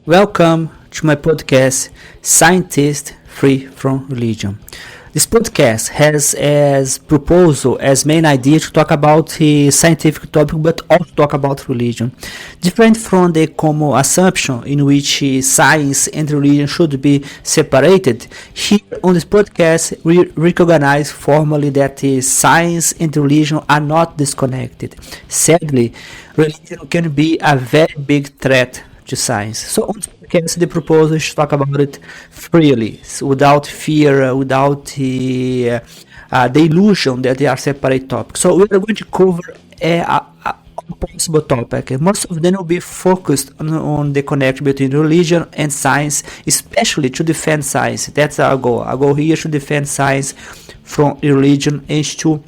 Welcome to my podcast, Scientist Free from Religion. This podcast has as proposal, as main idea to talk about a scientific topic but also talk about religion. Different from the common assumption in which science and religion should be separated, here on this podcast we recognize formally that science and religion are not disconnected. Sadly, religion can be a very big threat to science. So on this podcast, the proposal is to talk about it freely, so without fear, without the illusion that they are separate topics. So we are going to cover a possible topic. And most of them will be focused on the connection between religion and science, especially to defend science. That's our goal. Our goal here is to defend science from religion and to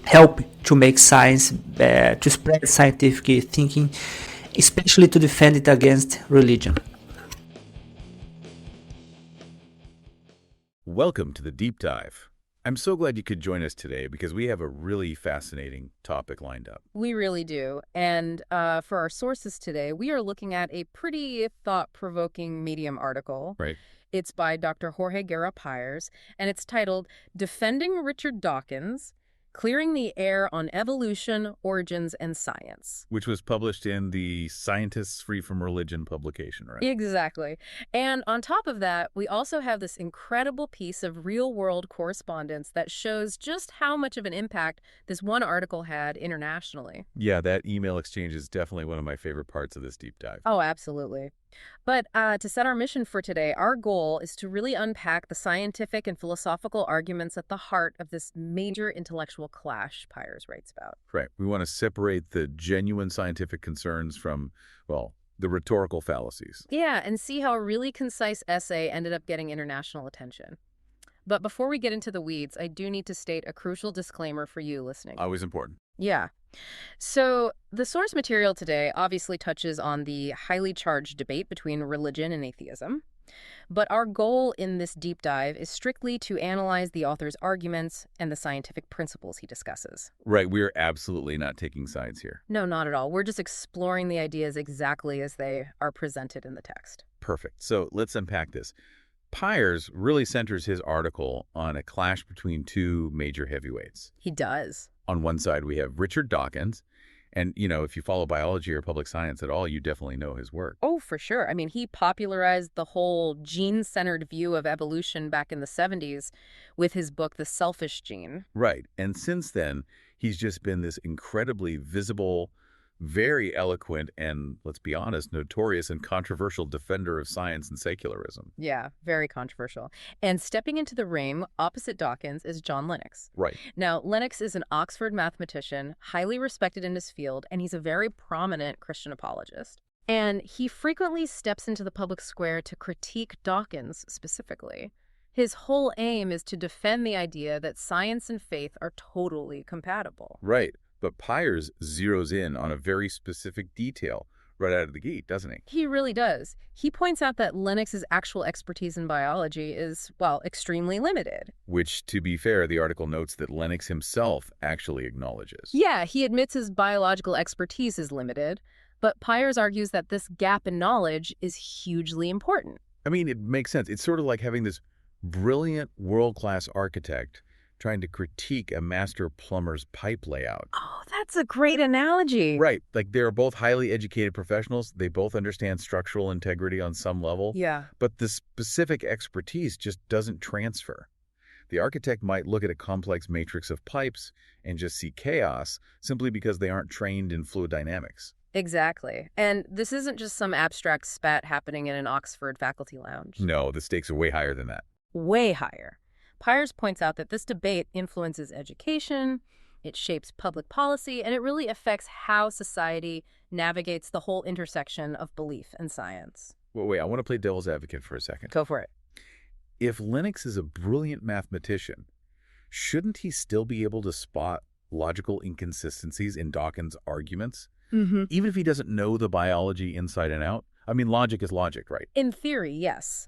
help to make science, to spread scientific thinking, especially to defend it against religion. Welcome to the Deep Dive. I'm so glad you could join us today because we have a really fascinating topic lined up. We really do. And for our sources today, we are looking at a pretty thought-provoking Medium article. Right. It's by Dr. Jorge Guerra-Pires, and it's titled Defending Richard Dawkins, Clearing the Air on Evolution, Origins, and Science. Which was published in the Scientists Free from Religion publication, right? Exactly. And on top of that, we also have this incredible piece of real-world correspondence that shows just how much of an impact this one article had internationally. Yeah, that email exchange is definitely one of my favorite parts of this deep dive. Oh, absolutely. But to set our mission for today, our goal is to really unpack the scientific and philosophical arguments at the heart of this major intellectual clash Pires writes about. Right. We want to separate the genuine scientific concerns from, well, the rhetorical fallacies. Yeah, and see how a really concise essay ended up getting international attention. But before we get into the weeds, I do need to state a crucial disclaimer for you listening. Always important. Yeah. So the source material today obviously touches on the highly charged debate between religion and atheism. But our goal in this deep dive is strictly to analyze the author's arguments and the scientific principles he discusses. Right. We are absolutely not taking sides here. No, not at all. We're just exploring the ideas exactly as they are presented in the text. Perfect. So let's unpack this. Pires really centers his article on a clash between two major heavyweights. He does. On one side, we have Richard Dawkins. And, if you follow biology or public science at all, you definitely know his work. Oh, for sure. I mean, he popularized the whole gene-centered view of evolution back in the 70s with his book, The Selfish Gene. Right. And since then, he's just been this incredibly visible, very eloquent, and, let's be honest, notorious and controversial defender of science and secularism. Yeah, very controversial. And stepping into the ring opposite Dawkins is John Lennox. Right. Now, Lennox is an Oxford mathematician, highly respected in his field, and he's a very prominent Christian apologist. And he frequently steps into the public square to critique Dawkins specifically. His whole aim is to defend the idea that science and faith are totally compatible. Right. But Pires zeroes in on a very specific detail right out of the gate, doesn't he? He really does. He points out that Lennox's actual expertise in biology is, well, extremely limited. Which, to be fair, the article notes that Lennox himself actually acknowledges. Yeah, he admits his biological expertise is limited, but Pires argues that this gap in knowledge is hugely important. I mean, it makes sense. It's sort of like having this brilliant world-class architect trying to critique a master plumber's pipe layout. Oh, that's a great analogy. Right. Like they're both highly educated professionals. They both understand structural integrity on some level. Yeah. But the specific expertise just doesn't transfer. The architect might look at a complex matrix of pipes and just see chaos simply because they aren't trained in fluid dynamics. Exactly. And this isn't just some abstract spat happening in an Oxford faculty lounge. No, the stakes are way higher than that. Way higher. Pires points out that this debate influences education, it shapes public policy, and it really affects how society navigates the whole intersection of belief and science. Well, wait, I want to play devil's advocate for a second. Go for it. If Lennox is a brilliant mathematician, shouldn't he still be able to spot logical inconsistencies in Dawkins' arguments? Mm-hmm. Even if he doesn't know the biology inside and out? I mean, logic is logic, right? In theory, yes.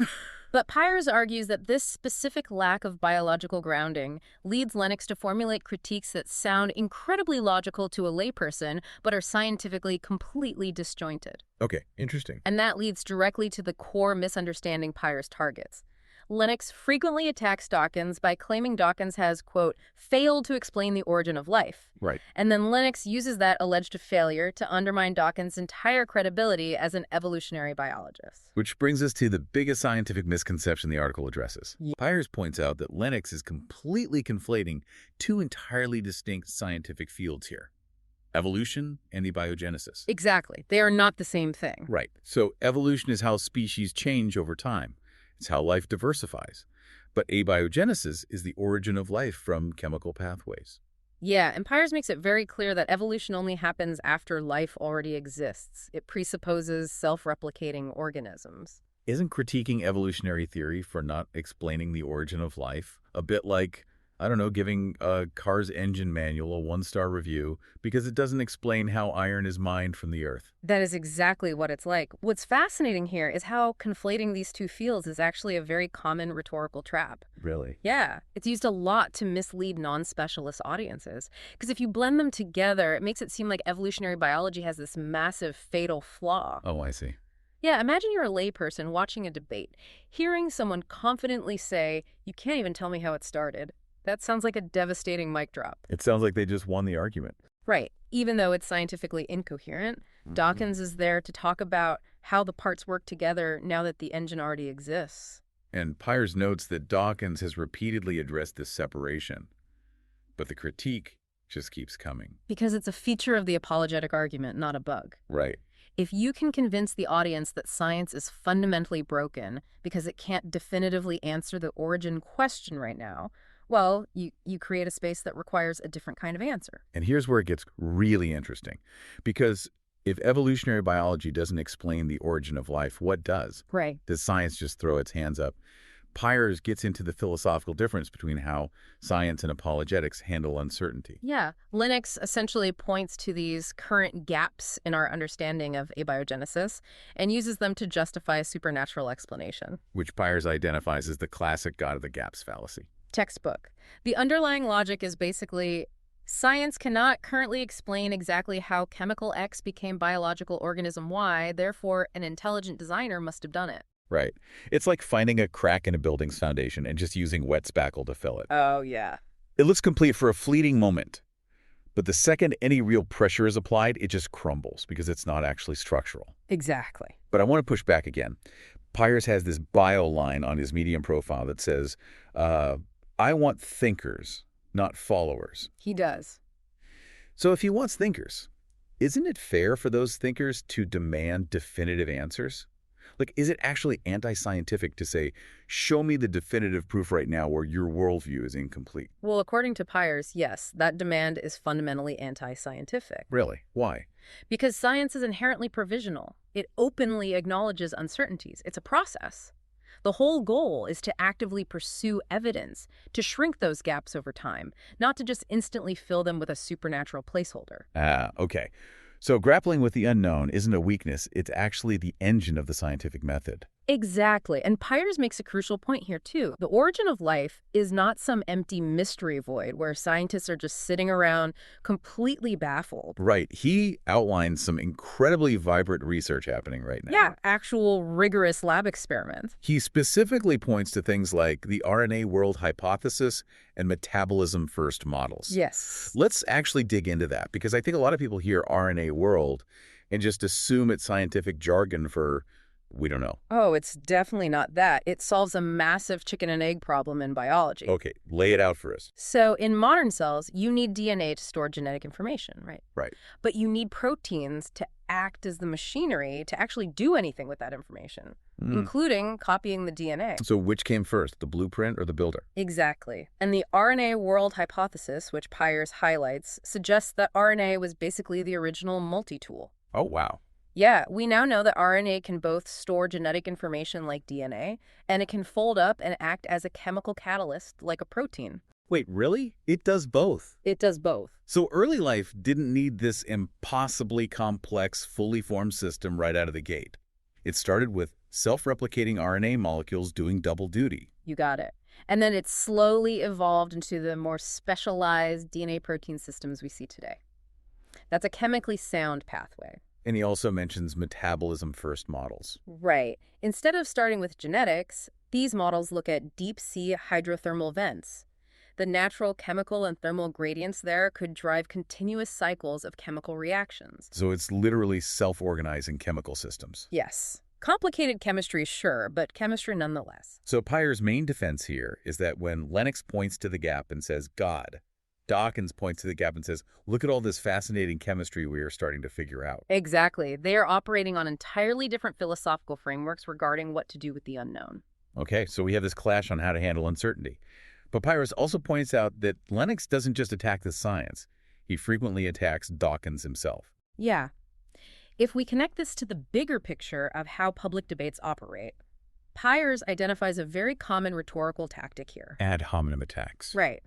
But Pyers argues that this specific lack of biological grounding leads Lennox to formulate critiques that sound incredibly logical to a layperson, but are scientifically completely disjointed. Okay, interesting. And that leads directly to the core misunderstanding Pyers targets. Lennox frequently attacks Dawkins by claiming Dawkins has, quote, failed to explain the origin of life. Right. And then Lennox uses that alleged failure to undermine Dawkins' entire credibility as an evolutionary biologist. Which brings us to the biggest scientific misconception the article addresses. Pyers points out that Lennox is completely conflating two entirely distinct scientific fields here: evolution and abiogenesis. Exactly. They are not the same thing. Right. So evolution is how species change over time. It's how life diversifies. But abiogenesis is the origin of life from chemical pathways. Yeah, and Pyers makes it very clear that evolution only happens after life already exists. It presupposes self-replicating organisms. Isn't critiquing evolutionary theory for not explaining the origin of life a bit like, I don't know, giving a car's engine manual a 1-star review because it doesn't explain how iron is mined from the earth? That is exactly what it's like. What's fascinating here is how conflating these two fields is actually a very common rhetorical trap. Really? Yeah, it's used a lot to mislead non-specialist audiences. Because if you blend them together, it makes it seem like evolutionary biology has this massive fatal flaw. Oh, I see. Yeah, imagine you're a layperson watching a debate, hearing someone confidently say, "You can't even tell me how it started." That sounds like a devastating mic drop. It sounds like they just won the argument. Right. Even though it's scientifically incoherent, Dawkins is there to talk about how the parts work together now that the engine already exists. And Pyers notes that Dawkins has repeatedly addressed this separation, but the critique just keeps coming. Because it's a feature of the apologetic argument, not a bug. Right. If you can convince the audience that science is fundamentally broken because it can't definitively answer the origin question right now, well, you create a space that requires a different kind of answer. And here's where it gets really interesting. Because if evolutionary biology doesn't explain the origin of life, what does? Right. Does science just throw its hands up? Pyers gets into the philosophical difference between how science and apologetics handle uncertainty. Yeah. Lennox essentially points to these current gaps in our understanding of abiogenesis and uses them to justify a supernatural explanation. Which Pyers identifies as the classic God of the gaps fallacy. Textbook. The underlying logic is basically science cannot currently explain exactly how chemical X became biological organism Y, therefore an intelligent designer must have done it. Right. It's like finding a crack in a building's foundation and just using wet spackle to fill it. Oh, yeah. It looks complete for a fleeting moment, but the second any real pressure is applied, it just crumbles because it's not actually structural. Exactly. But I want to push back again. Pyers has this bio line on his Medium profile that says, I want thinkers, not followers. He does. So if he wants thinkers, isn't it fair for those thinkers to demand definitive answers? Like, is it actually anti-scientific to say, show me the definitive proof right now where your worldview is incomplete? Well, according to Pyers, yes, that demand is fundamentally anti-scientific. Really? Why? Because science is inherently provisional. It openly acknowledges uncertainties. It's a process. The whole goal is to actively pursue evidence, to shrink those gaps over time, not to just instantly fill them with a supernatural placeholder. Okay. So grappling with the unknown isn't a weakness, it's actually the engine of the scientific method. Exactly. And Pyers makes a crucial point here, too. The origin of life is not some empty mystery void where scientists are just sitting around completely baffled. Right. He outlines some incredibly vibrant research happening right now. Yeah, actual rigorous lab experiments. He specifically points to things like the RNA world hypothesis and metabolism-first models. Yes. Let's actually dig into that, because I think a lot of people hear RNA world and just assume it's scientific jargon for, we don't know. Oh, it's definitely not that. It solves a massive chicken and egg problem in biology. Okay, lay it out for us. So in modern cells, you need DNA to store genetic information, right? Right. But you need proteins to act as the machinery to actually do anything with that information, including copying the DNA. So which came first, the blueprint or the builder? Exactly. And the RNA world hypothesis, which Pyers highlights, suggests that RNA was basically the original multi-tool. Oh, wow. Yeah, we now know that RNA can both store genetic information like DNA, and it can fold up and act as a chemical catalyst like a protein. Wait, really? It does both? It does both. So early life didn't need this impossibly complex, fully formed system right out of the gate. It started with self-replicating RNA molecules doing double duty. You got it. And then it slowly evolved into the more specialized DNA protein systems we see today. That's a chemically sound pathway. And he also mentions metabolism-first models. Right. Instead of starting with genetics, these models look at deep-sea hydrothermal vents. The natural chemical and thermal gradients there could drive continuous cycles of chemical reactions. So it's literally self-organizing chemical systems. Yes. Complicated chemistry, sure, but chemistry nonetheless. So Pyre's main defense here is that when Lennox points to the gap and says, God, Dawkins points to the gap and says, look at all this fascinating chemistry we are starting to figure out. Exactly. They are operating on entirely different philosophical frameworks regarding what to do with the unknown. Okay, so we have this clash on how to handle uncertainty. But Pyrus also points out that Lennox doesn't just attack the science. He frequently attacks Dawkins himself. Yeah. If we connect this to the bigger picture of how public debates operate, Pyers identifies a very common rhetorical tactic here. Ad hominem attacks. Right.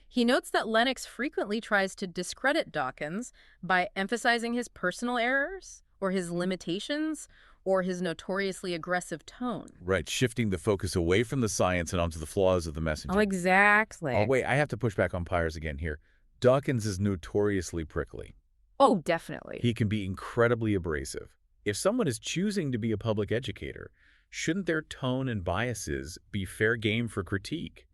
He notes that Lennox frequently tries to discredit Dawkins by emphasizing his personal errors or his limitations or his notoriously aggressive tone. Right, shifting the focus away from the science and onto the flaws of the messenger. Oh, exactly. Oh, wait, I have to push back on Pyers again here. Dawkins is notoriously prickly. Oh, definitely. He can be incredibly abrasive. If someone is choosing to be a public educator, shouldn't their tone and biases be fair game for critique?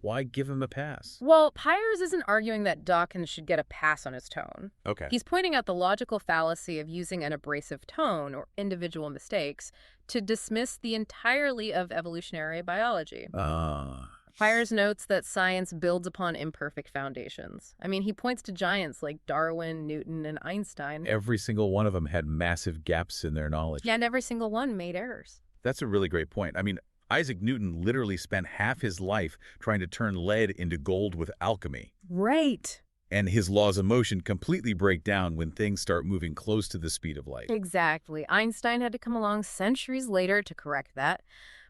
Why give him a pass? Well, Pyers isn't arguing that Dawkins should get a pass on his tone. Okay. He's pointing out the logical fallacy of using an abrasive tone or individual mistakes to dismiss the entirety of evolutionary biology. Pyers notes that science builds upon imperfect foundations. I mean, he points to giants like Darwin, Newton, and Einstein. Every single one of them had massive gaps in their knowledge. And every single one made errors. That's a really great point. I mean, Isaac Newton literally spent half his life trying to turn lead into gold with alchemy. Right. And his laws of motion completely break down when things start moving close to the speed of light. Exactly. Einstein had to come along centuries later to correct that.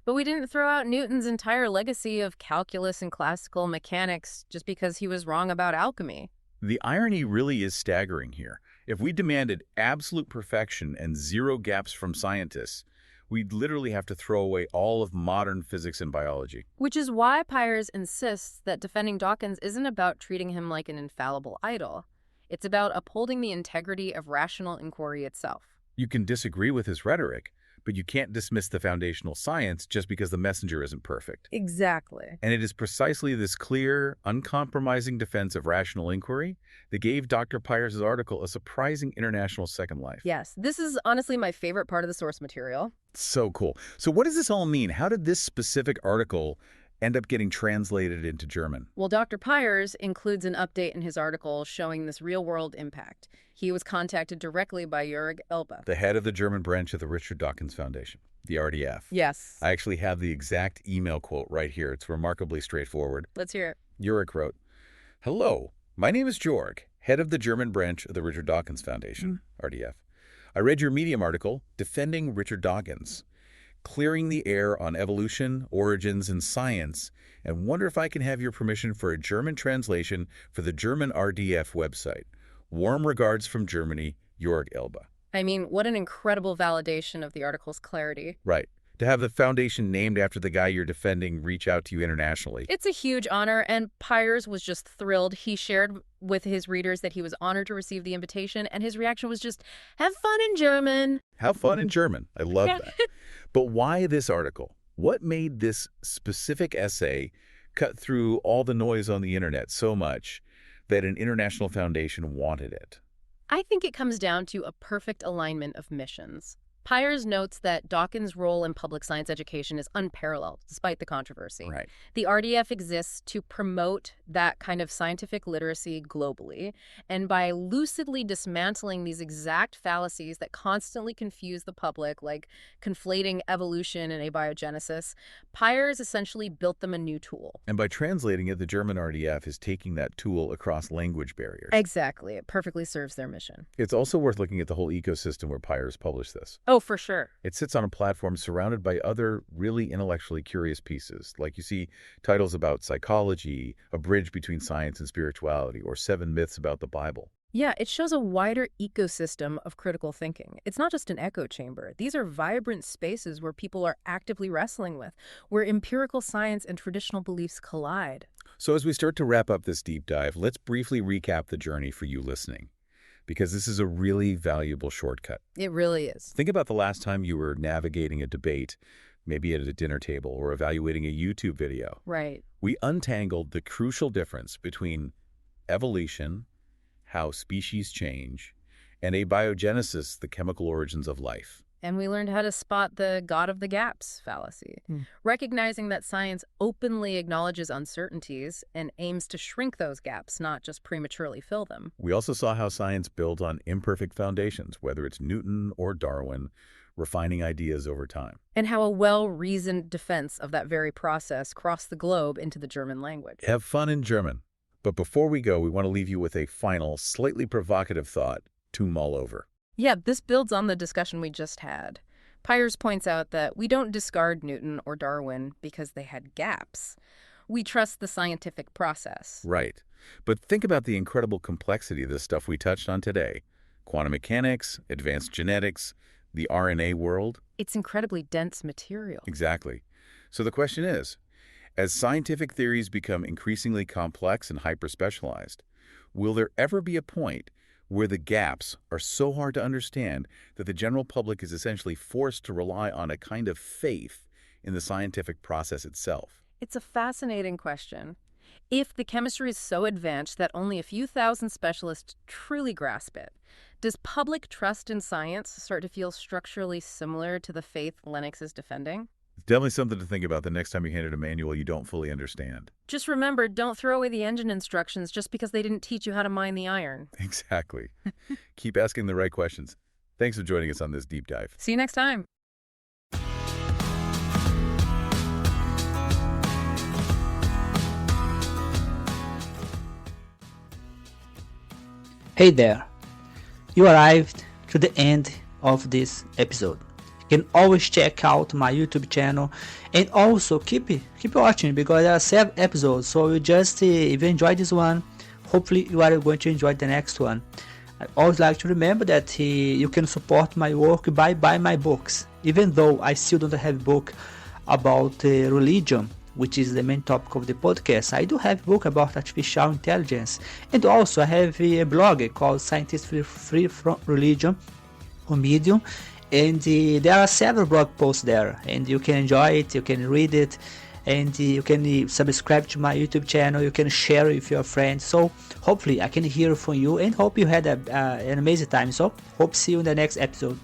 But we didn't throw out Newton's entire legacy of calculus and classical mechanics just because he was wrong about alchemy. The irony really is staggering here. If we demanded absolute perfection and zero gaps from scientists, we'd literally have to throw away all of modern physics and biology. Which is why Pyers insists that defending Dawkins isn't about treating him like an infallible idol. It's about upholding the integrity of rational inquiry itself. You can disagree with his rhetoric, but you can't dismiss the foundational science just because the messenger isn't perfect. Exactly. And it is precisely this clear, uncompromising defense of rational inquiry that gave Dr. Pyers' article a surprising international second life. Yes, this is honestly my favorite part of the source material. So cool. So what does this all mean? How did this specific article end up getting translated into German? Well, Dr. Pyers includes an update in his article showing this real-world impact. He was contacted directly by Jörg Elba, The head of the German branch of the Richard Dawkins Foundation, the RDF. Yes. I actually have the exact email quote right here. It's remarkably straightforward. Let's hear it. Jörg wrote, "Hello, my name is Jörg, head of the German branch of the Richard Dawkins Foundation, RDF. I read your Medium article, Defending Richard Dawkins, Clearing the Air on Evolution, Origins, and Science, and wonder if I can have your permission for a German translation for the German RDF website. Warm regards from Germany, Jörg Elba." I mean, what an incredible validation of the article's clarity. Right. To have the foundation named after the guy you're defending reach out to you internationally. It's a huge honor, and Pyers was just thrilled. He shared with his readers that he was honored to receive the invitation, and his reaction was just, have fun in German. Have fun in German. I love that. But why this article? What made this specific essay cut through all the noise on the internet so much that an international foundation wanted it? I think it comes down to a perfect alignment of missions. Pyers notes that Dawkins' role in public science education is unparalleled, despite the controversy. Right. The RDF exists to promote that kind of scientific literacy globally, and by lucidly dismantling these exact fallacies that constantly confuse the public, like conflating evolution and abiogenesis, Pyers essentially built them a new tool. And by translating it, the German RDF is taking that tool across language barriers. Exactly. It perfectly serves their mission. It's also worth looking at the whole ecosystem where Pyers published this. Oh, for sure. It sits on a platform surrounded by other really intellectually curious pieces. Like you see titles about psychology, A Bridge Between Science and Spirituality, or 7 Myths About the Bible. Yeah, it shows a wider ecosystem of critical thinking. It's not just an echo chamber. These are vibrant spaces where people are actively wrestling with, where empirical science and traditional beliefs collide. So as we start to wrap up this deep dive, let's briefly recap the journey for you listening, because this is a really valuable shortcut. It really is. Think about the last time you were navigating a debate, maybe at a dinner table or evaluating a YouTube video. Right. We untangled the crucial difference between evolution, how species change, and abiogenesis, the chemical origins of life. And we learned how to spot the God of the gaps fallacy, recognizing that science openly acknowledges uncertainties and aims to shrink those gaps, not just prematurely fill them. We also saw how science builds on imperfect foundations, whether it's Newton or Darwin, refining ideas over time. And how a well-reasoned defense of that very process crossed the globe into the German language. Have fun in German. But before we go, we want to leave you with a final, slightly provocative thought to mull over. Yeah, this builds on the discussion we just had. Pyers points out that we don't discard Newton or Darwin because they had gaps. We trust the scientific process. Right. But think about the incredible complexity of the stuff we touched on today. Quantum mechanics, advanced genetics, the RNA world. It's incredibly dense material. Exactly. So the question is, as scientific theories become increasingly complex and hyper-specialized, will there ever be a point where the gaps are so hard to understand that the general public is essentially forced to rely on a kind of faith in the scientific process itself? It's a fascinating question. If the chemistry is so advanced that only a few thousand specialists truly grasp it, does public trust in science start to feel structurally similar to the faith Lennox is defending? It's definitely something to think about the next time you hand it a manual you don't fully understand. Just remember, don't throw away the engine instructions just because they didn't teach you how to mine the iron. Exactly. Keep asking the right questions. Thanks for joining us on this deep dive. See you next time. Hey there, you arrived to the end of this episode. You can always check out my YouTube channel and also keep watching because there are 7 episodes. So you just if you enjoyed this one, hopefully you are going to enjoy the next one. I always like to remember that you can support my work by buying my books. Even though I still don't have a book about religion, which is the main topic of the podcast, I do have a book about artificial intelligence. And also I have a blog called Scientists Free from Religion on Medium. And there are several blog posts there, and you can enjoy it, you can read it, and you can subscribe to my YouTube channel, you can share it with your friends. So hopefully I can hear from you and hope you had an amazing time. So hope to see you in the next episode.